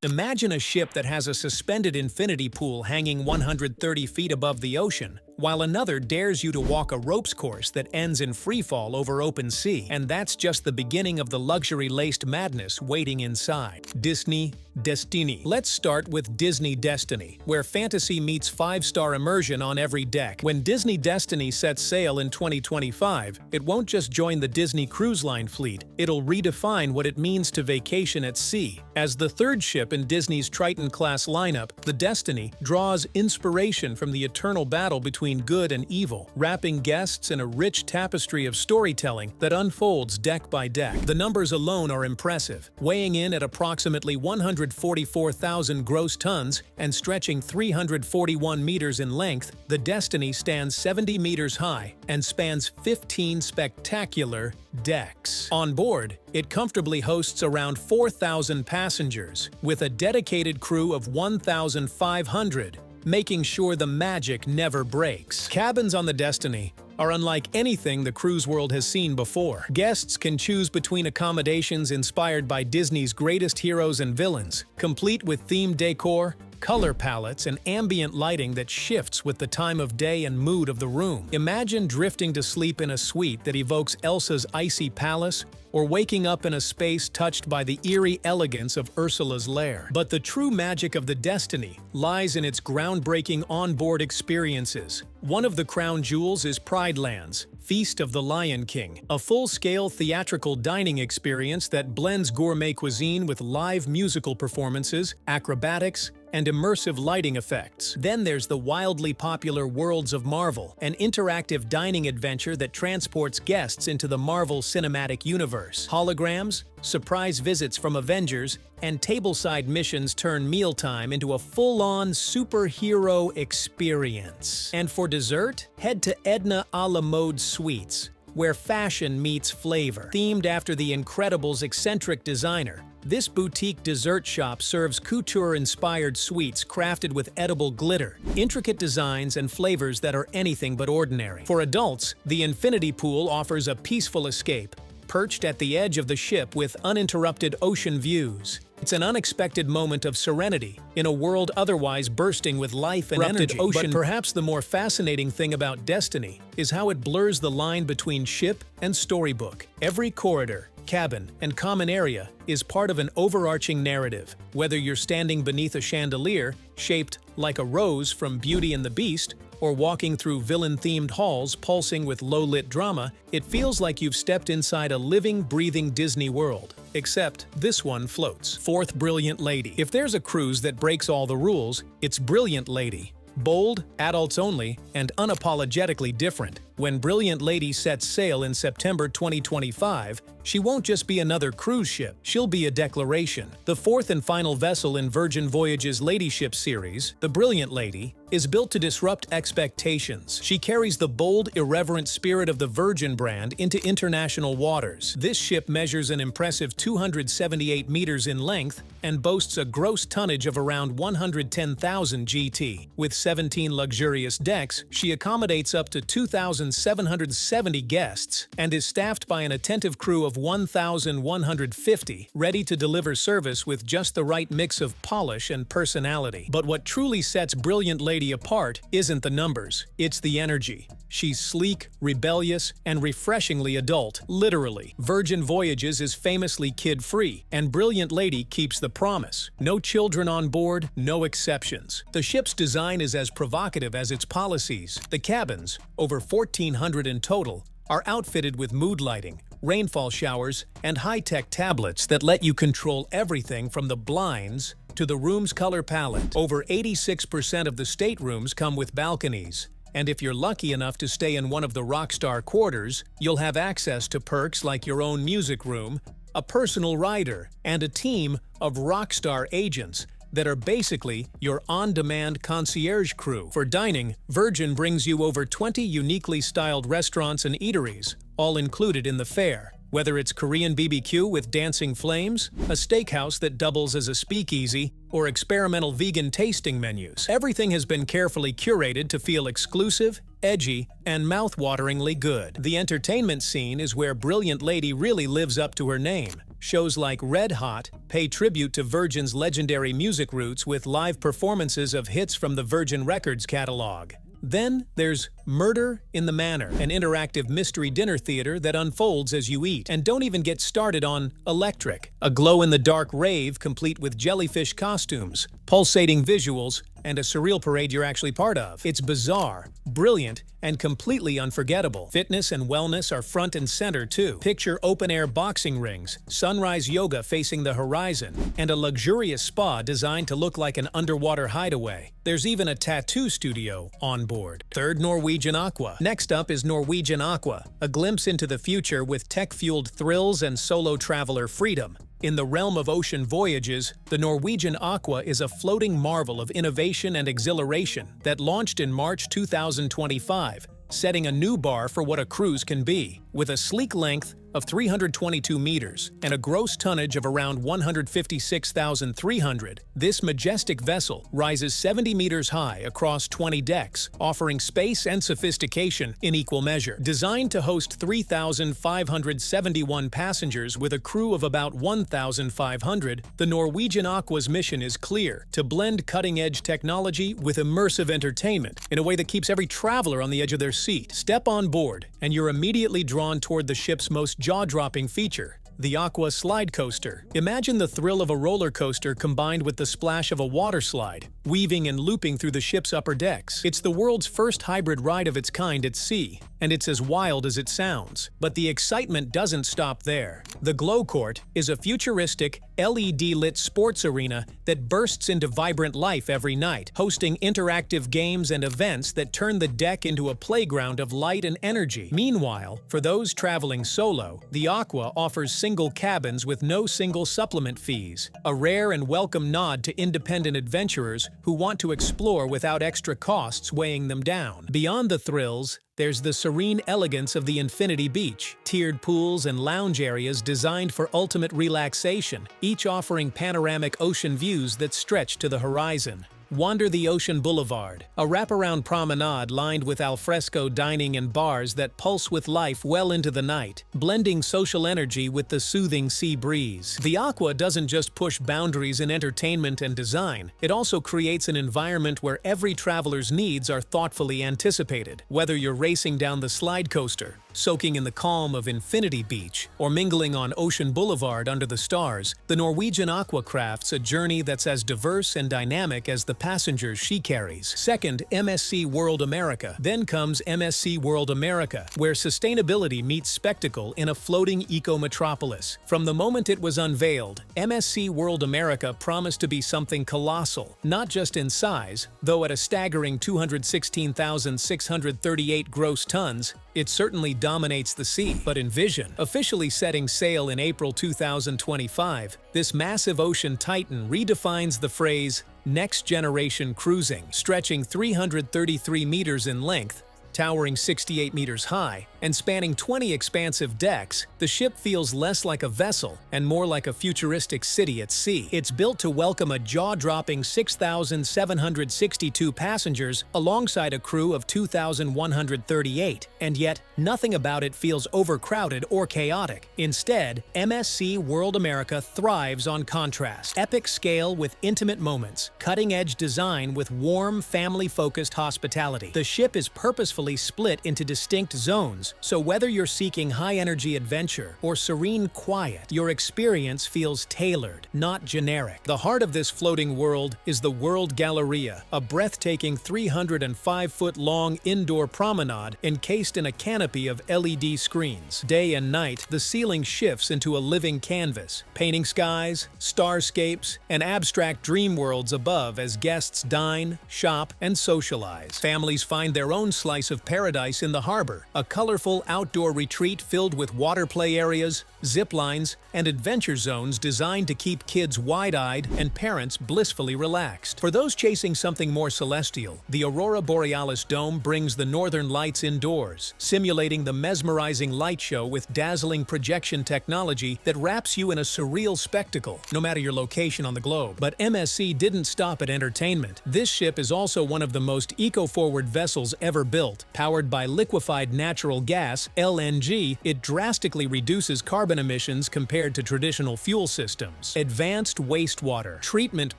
Imagine a ship that has a suspended infinity pool hanging 130 feet above the ocean, while another dares you to walk a ropes course that ends in freefall over open sea. And that's just the beginning of the luxury-laced madness waiting inside. Disney Destiny. Let's start with Disney Destiny, where fantasy meets five-star immersion on every deck. When Disney Destiny sets sail in 2025, it won't just join the Disney Cruise Line fleet, it'll redefine what it means to vacation at sea. As the third ship in Disney's Triton-class lineup, the Destiny draws inspiration from the eternal battle between good and evil, wrapping guests in a rich tapestry of storytelling that unfolds deck by deck. The numbers alone are impressive, weighing in at approximately 144,000 gross tons and stretching 341 meters in length. The Destiny stands 70 meters high and spans 15 spectacular decks. On board, it comfortably hosts around 4,000 passengers, with a dedicated crew of 1,500, making sure the magic never breaks. Cabins on the Destiny are unlike anything the cruise world has seen before. Guests can choose between accommodations inspired by Disney's greatest heroes and villains, complete with themed decor, color palettes, and ambient lighting that shifts with the time of day and mood of the room. Imagine drifting to sleep in a suite that evokes Elsa's icy palace, or waking up in a space touched by the eerie elegance of Ursula's lair. But the true magic of the Destiny lies in its groundbreaking onboard experiences. One of the crown jewels is Pride Land's Feast of the Lion King, a full-scale theatrical dining experience that blends gourmet cuisine with live musical performances, acrobatics, and immersive lighting effects. Then there's the wildly popular Worlds of Marvel, an interactive dining adventure that transports guests into the Marvel Cinematic Universe. Holograms, surprise visits from Avengers, and tableside missions turn mealtime into a full-on superhero experience. And for dessert, head to Edna a la Mode Sweets, where fashion meets flavor. Themed after the Incredibles' eccentric designer, this boutique dessert shop serves couture-inspired sweets crafted with edible glitter, intricate designs, and flavors that are anything but ordinary. For adults, the Infinity Pool offers a peaceful escape, perched at the edge of the ship with uninterrupted ocean views. It's an unexpected moment of serenity in a world otherwise bursting with life and energy. But perhaps the more fascinating thing about Destiny is how it blurs the line between ship and storybook. Every corridor, cabin, and common area is part of an overarching narrative. Whether you're standing beneath a chandelier shaped like a rose from Beauty and the Beast, or walking through villain-themed halls pulsing with low-lit drama, it feels like you've stepped inside a living, breathing Disney world. Except this one floats. Fourth, Brilliant Lady. If there's a cruise that breaks all the rules, it's Brilliant Lady. Bold, adults only, and unapologetically different. When Brilliant Lady sets sail in September 2025, she won't just be another cruise ship, she'll be a declaration. The fourth and final vessel in Virgin Voyages' Ladyship series, the Brilliant Lady, is built to disrupt expectations. She carries the bold, irreverent spirit of the Virgin brand into international waters. This ship measures an impressive 278 meters in length and boasts a gross tonnage of around 110,000 GT. With 17 luxurious decks, she accommodates up to 2,770 guests and is staffed by an attentive crew of 1,150, ready to deliver service with just the right mix of polish and personality. But what truly sets Brilliant Lady apart isn't the numbers, it's the energy. She's sleek, rebellious, and refreshingly adult, literally. Virgin Voyages is famously kid-free, and Brilliant Lady keeps the promise. No children on board, no exceptions. The ship's design is as provocative as its policies. The cabins, over 1,400 in total, are outfitted with mood lighting, rainfall showers, and high-tech tablets that let you control everything from the blinds to the room's color palette. Over 86% of the staterooms come with balconies, and if you're lucky enough to stay in one of the Rockstar quarters, you'll have access to perks like your own music room, a personal rider, and a team of Rockstar agents that are basically your on-demand concierge crew. For dining, Virgin brings you over 20 uniquely styled restaurants and eateries, all included in the fare. Whether it's Korean BBQ with dancing flames, a steakhouse that doubles as a speakeasy, or experimental vegan tasting menus, everything has been carefully curated to feel exclusive, edgy, and mouth-wateringly good. The entertainment scene is where Brilliant Lady really lives up to her name. Shows like Red Hot pay tribute to Virgin's legendary music roots with live performances of hits from the Virgin Records catalog. Then there's Murder in the Manor, an interactive mystery dinner theater that unfolds as you eat. And don't even get started on Electric, a glow-in-the-dark rave complete with jellyfish costumes, pulsating visuals, and a surreal parade you're actually part of. It's bizarre, brilliant, and completely unforgettable. Fitness and wellness are front and center too. Picture open-air boxing rings, sunrise yoga facing the horizon, and a luxurious spa designed to look like an underwater hideaway. There's even a tattoo studio on board. Third, Norwegian Aqua. Next up is Norwegian Aqua, a glimpse into the future with tech-fueled thrills and solo traveler freedom. In the realm of ocean voyages, the Norwegian Aqua is a floating marvel of innovation and exhilaration that launched in March 2025, setting a new bar for what a cruise can be. With a sleek length of 322 meters and a gross tonnage of around 156,300, this majestic vessel rises 70 meters high across 20 decks, offering space and sophistication in equal measure. Designed to host 3,571 passengers with a crew of about 1,500, the Norwegian Aqua's mission is clear: to blend cutting-edge technology with immersive entertainment in a way that keeps every traveler on the edge of their seat. Step on board, and you're immediately drawn toward the ship's most jaw-dropping feature, the Aqua Slide Coaster. Imagine the thrill of a roller coaster combined with the splash of a water slide, weaving and looping through the ship's upper decks. It's the world's first hybrid ride of its kind at sea, and it's as wild as it sounds. But the excitement doesn't stop there. The Glow Court is a futuristic, LED-lit sports arena that bursts into vibrant life every night, hosting interactive games and events that turn the deck into a playground of light and energy. Meanwhile, for those traveling solo, the Aqua offers single cabins with no single supplement fees, a rare and welcome nod to independent adventurers who want to explore without extra costs weighing them down. Beyond the thrills, there's the serene elegance of the Infinity Beach, tiered pools and lounge areas designed for ultimate relaxation, each offering panoramic ocean views that stretch to the horizon. Wander the Ocean Boulevard, a wraparound promenade lined with alfresco dining and bars that pulse with life well into the night, blending social energy with the soothing sea breeze. The Aqua doesn't just push boundaries in entertainment and design, it also creates an environment where every traveler's needs are thoughtfully anticipated. Whether you're racing down the slide coaster, soaking in the calm of Infinity Beach, or mingling on Ocean Boulevard under the stars, the Norwegian Aqua crafts a journey that's as diverse and dynamic as the passengers she carries. Second, MSC World America. Then comes MSC World America, where sustainability meets spectacle in a floating eco-metropolis. From the moment it was unveiled, MSC World America promised to be something colossal, not just in size, though at a staggering 216,638 gross tons, it certainly dominates the sea, but in vision. Officially setting sail in April 2025, this massive ocean titan redefines the phrase "next generation cruising." Stretching 333 meters in length, towering 68 meters high, and spanning 20 expansive decks, the ship feels less like a vessel and more like a futuristic city at sea. It's built to welcome a jaw-dropping 6,762 passengers alongside a crew of 2,138, and yet nothing about it feels overcrowded or chaotic. Instead, MSC World America thrives on contrast. Epic scale with intimate moments, cutting-edge design with warm, family-focused hospitality. The ship is purposefully split into distinct zones, so whether you're seeking high-energy adventure or serene quiet, your experience feels tailored, not generic. The heart of this floating world is the World Galleria, a breathtaking 305-foot-long indoor promenade encased in a canopy of LED screens. Day and night, the ceiling shifts into a living canvas, painting skies, starscapes, and abstract dream worlds above as guests dine, shop, and socialize. Families find their own slice of paradise in the harbor, a colorful outdoor retreat filled with water play areas, zip lines, and adventure zones designed to keep kids wide-eyed and parents blissfully relaxed. For those chasing something more celestial, the Aurora Borealis Dome brings the northern lights indoors, simulating the mesmerizing light show with dazzling projection technology that wraps you in a surreal spectacle, no matter your location on the globe. But MSC didn't stop at entertainment. This ship is also one of the most eco-forward vessels ever built, built. Powered by liquefied natural gas, LNG, it drastically reduces carbon emissions compared to traditional fuel systems. Advanced wastewater treatment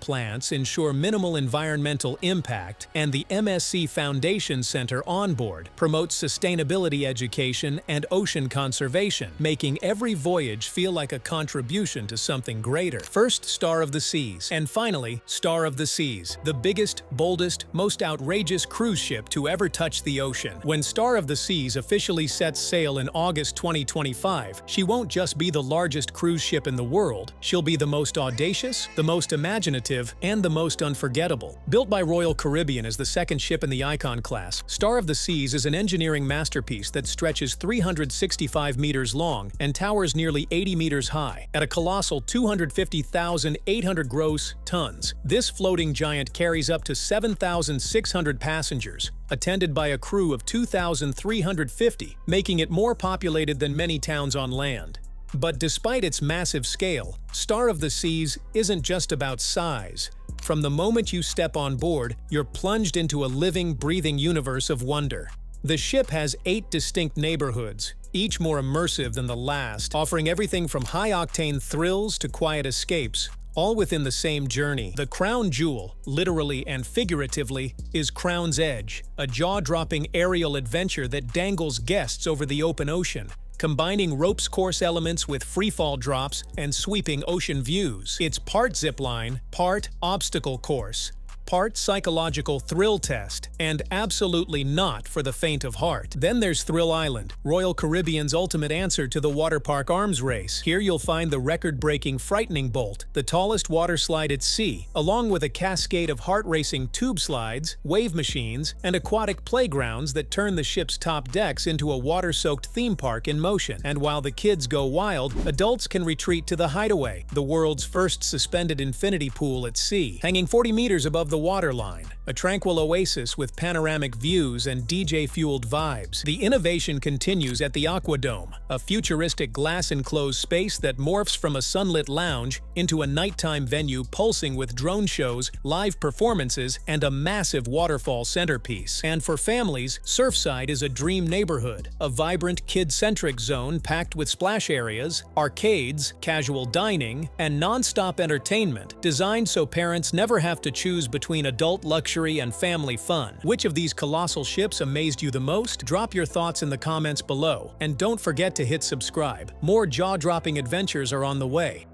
plants ensure minimal environmental impact, and the MSC Foundation Center on board promotes sustainability education and ocean conservation, making every voyage feel like a contribution to something greater. First, Star of the Seas. And finally, Star of the Seas, the biggest, boldest, most outrageous cruise ship to ever touch the ocean. When Star of the Seas officially sets sail in August 2025, she won't just be the largest cruise ship in the world, she'll be the most audacious, the most imaginative, and the most unforgettable. Built by Royal Caribbean as the second ship in the Icon class, Star of the Seas is an engineering masterpiece that stretches 365 meters long and towers nearly 80 meters high. At a colossal 250,800 gross tons, this floating giant carries up to 7,600 passengers, attended by a crew of 2,350, making it more populated than many towns on land. But despite its massive scale, Star of the Seas isn't just about size. From the moment you step on board, you're plunged into a living, breathing universe of wonder. The ship has 8 distinct neighborhoods, each more immersive than the last, offering everything from high-octane thrills to quiet escapes, all within the same journey. The crown jewel, literally and figuratively, is Crown's Edge, a jaw-dropping aerial adventure that dangles guests over the open ocean, combining ropes course elements with freefall drops and sweeping ocean views. It's part zipline, part obstacle course, part psychological thrill test, and absolutely not for the faint of heart. Then there's Thrill Island, Royal Caribbean's ultimate answer to the water park arms race. Here you'll find the record-breaking Frightening Bolt, the tallest water slide at sea, along with a cascade of heart-racing tube slides, wave machines, and aquatic playgrounds that turn the ship's top decks into a water-soaked theme park in motion. And while the kids go wild, adults can retreat to the Hideaway, the world's first suspended infinity pool at sea, hanging 40 meters above the waterline, a tranquil oasis with panoramic views and DJ-fueled vibes. The innovation continues at the Aqua Dome, a futuristic glass-enclosed space that morphs from a sunlit lounge into a nighttime venue pulsing with drone shows, live performances, and a massive waterfall centerpiece. And for families, Surfside is a dream neighborhood, a vibrant, kid-centric zone packed with splash areas, arcades, casual dining, and non-stop entertainment, designed so parents never have to choose between adult luxury and family fun. Which of these colossal ships amazed you the most? Drop your thoughts in the comments below, and don't forget to hit subscribe. More jaw-dropping adventures are on the way.